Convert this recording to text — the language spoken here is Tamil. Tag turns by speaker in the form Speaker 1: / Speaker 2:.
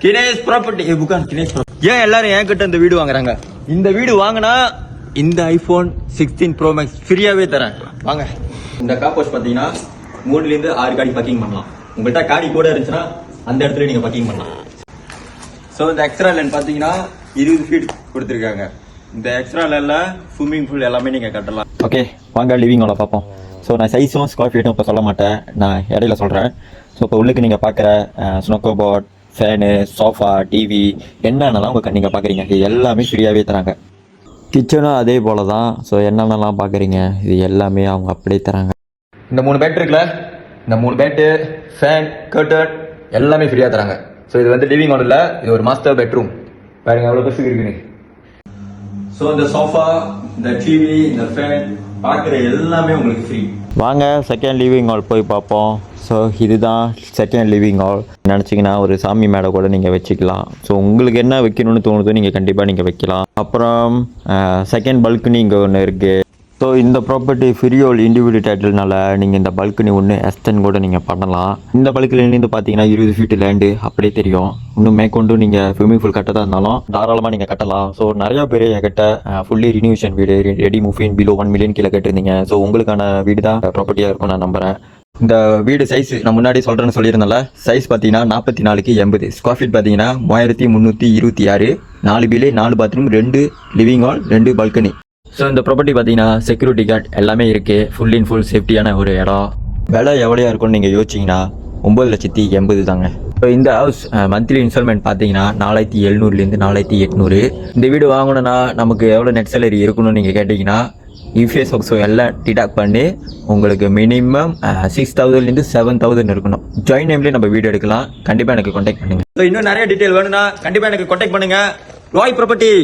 Speaker 1: கினேஷ் ப்ராப்பர்ட்டி புக்கான் கினேஷ் ப்ராப்பர்ட்டி. ஏன் எல்லாரும் என்கிட்ட இந்த வீடு வாங்குறாங்க? இந்த வீடு வாங்கினா இந்த ஐபோன் 16 ப்ரோ மேக்ஸ் ஃப்ரீயாவே தரேன். வாங்க. இந்த காப்போஸ் பாத்தீங்கன்னா 3 ல இருந்து 6 காடி பார்க்கிங் பண்ணலாம். உங்கள்கிட்ட காடி கூட இருந்துச்சுன்னா அந்த இடத்துல நீங்க பார்க்கிங் பண்ணலாம். ஸோ இந்த எக்ஸ்ட்ரா லேன் பாத்தீங்கன்னா 20 ஃபீட் கொடுத்துருக்காங்க. இந்த எக்ஸ்ட்ரா லேன்ல ஸ்விம்மிங் பூல் எல்லாமே நீங்க கட்டலாம். ஓகே, வாங்க லிவிங் ஹாலை பார்ப்போம். ஸோ நான் சைஸும் ஸ்கொயர் ஃபீட்டும் இப்போ சொல்ல மாட்டேன், நான் இடையில சொல்கிறேன். ஸோ இப்போ உள்ளுக்கு நீங்கள் பார்க்குற ஸ்னோக்கோ போர்ட், ஃபேனு, சோஃபா, டிவி என்னென்னலாம் உங்களுக்கு நீங்கள் பார்க்குறீங்க இது எல்லாமே ஃப்ரீயாகவே தராங்க. கிச்சனும் அதே போல தான். ஸோ என்னென்னலாம் பார்க்குறீங்க இது எல்லாமே அவங்க அப்படியே தராங்க. இந்த 3 பேட் இருக்குல்ல, இந்த 3 பேட்டு, ஃபேன், கர்டன் எல்லாமே ஃப்ரீயாக தராங்க. ஸோ இது வந்து லிவிங் ஹாலில் இது ஒரு மாஸ்டர் பெட்ரூம். பாருங்க எவ்வளோ பெருசு இருக்குன்னு. ஸோ இந்த சோஃபா, இந்த டிவி, இந்த ஃபேன் பார்க்குற எல்லாமே உங்களுக்கு ஃப்ரீ. வாங்க செகண்ட் லிவிங் ஹால் போய் பார்ப்போம். ஸோ இதுதான் செகண்ட் லிவிங் ஹால். நினச்சிங்கன்னா ஒரு சாமி மேடை கூட நீங்கள் வச்சுக்கலாம். ஸோ உங்களுக்கு என்ன வைக்கணும்னு தோணுதோ நீங்கள் கண்டிப்பாக நீங்கள் வைக்கலாம். அப்புறம் செகண்ட் பல்கனி இங்கே ஒன்று இருக்குது. ஸோ இந்த ப்ராப்பர்ட்டி ஃப்ரீயோல் இண்டிவிஜுவல் டைட்டில்னால நீங்கள் இந்த பல்கனி ஒன்று எக்ஸ்டெண்ட் கூட நீங்கள் பண்ணலாம். இந்த பல்கனிலேருந்து பார்த்தீங்கன்னா 20 ஃபீட் லேண்டு அப்படியே தெரியும். இன்னும் மேற்கொண்டு நீங்கள் ஸ்விம்மிங் பூல் கட்டதாக இருந்தாலும் தாராளமாக நீங்கள் கட்டலாம். ஸோ நிறையா பேர் என்கிட்ட ஃபுல்லி ரினியூவேஷன் வீடு ரெடி மூவிங் பிலோ 1 மில்லியன் கீழே கேட்டிருந்தீங்க. ஸோ உங்களுக்கான வீடு தான் ப்ராப்பர்ட்டியாக இருக்கும் நான் நம்புகிறேன். இந்த வீடு சைஸ் நான் முன்னாடி சொல்கிறேன்னு சொல்லியிருந்தேன்ல, சைஸ் பார்த்தீங்கன்னா 44x80, ஸ்கொயர் ஃபீட் பார்த்தீங்கன்னா 3326, 4 பிலே, 4 bathroom, 2 living hall, 2 balcony. So இந்த ப்ராப்பர்ட்டி பார்த்தீங்கன்னா செக்யூரிட்டி கார்டு எல்லாமே இருக்குது. ஃபுல் இன் ஃபுல் சேஃப்டியான ஒரு இடம். விலை எவ்வளோயா இருக்கும்னு நீங்கள் யோசிச்சிங்கன்னா 9,80,000 தாங்க. ஸோ இந்த ஹவுஸ் மந்த்லி இன்ஸ்டால்மெண்ட் பார்த்தீங்கன்னா 4,700லேருந்து 4,800. இந்த வீடு வாங்கணுன்னா நமக்கு எவ்வளோ நெட் சேலரி இருக்கணும்னு நீங்கள் கேட்டிங்கன்னா இஃபிஎஸ் ஒர்க்ஸோ எல்லாம் டிடாக்ட் பண்ணி உங்களுக்கு மினிமம் 6,000லேருந்து 7,000 இருக்கணும். ஜாயின் நேம்லேயே நம்ம வீடியோ எடுக்கலாம். கண்டிப்பாக எனக்கு கான்டாக்ட் பண்ணுங்கள். ஸோ இன்னும் நிறைய டீட்டெயில் வேணும்னா கண்டிப்பாக எனக்கு கான்டாக்ட் பண்ணுங்கள். ராய் ப்ராப்பர்ட்டி.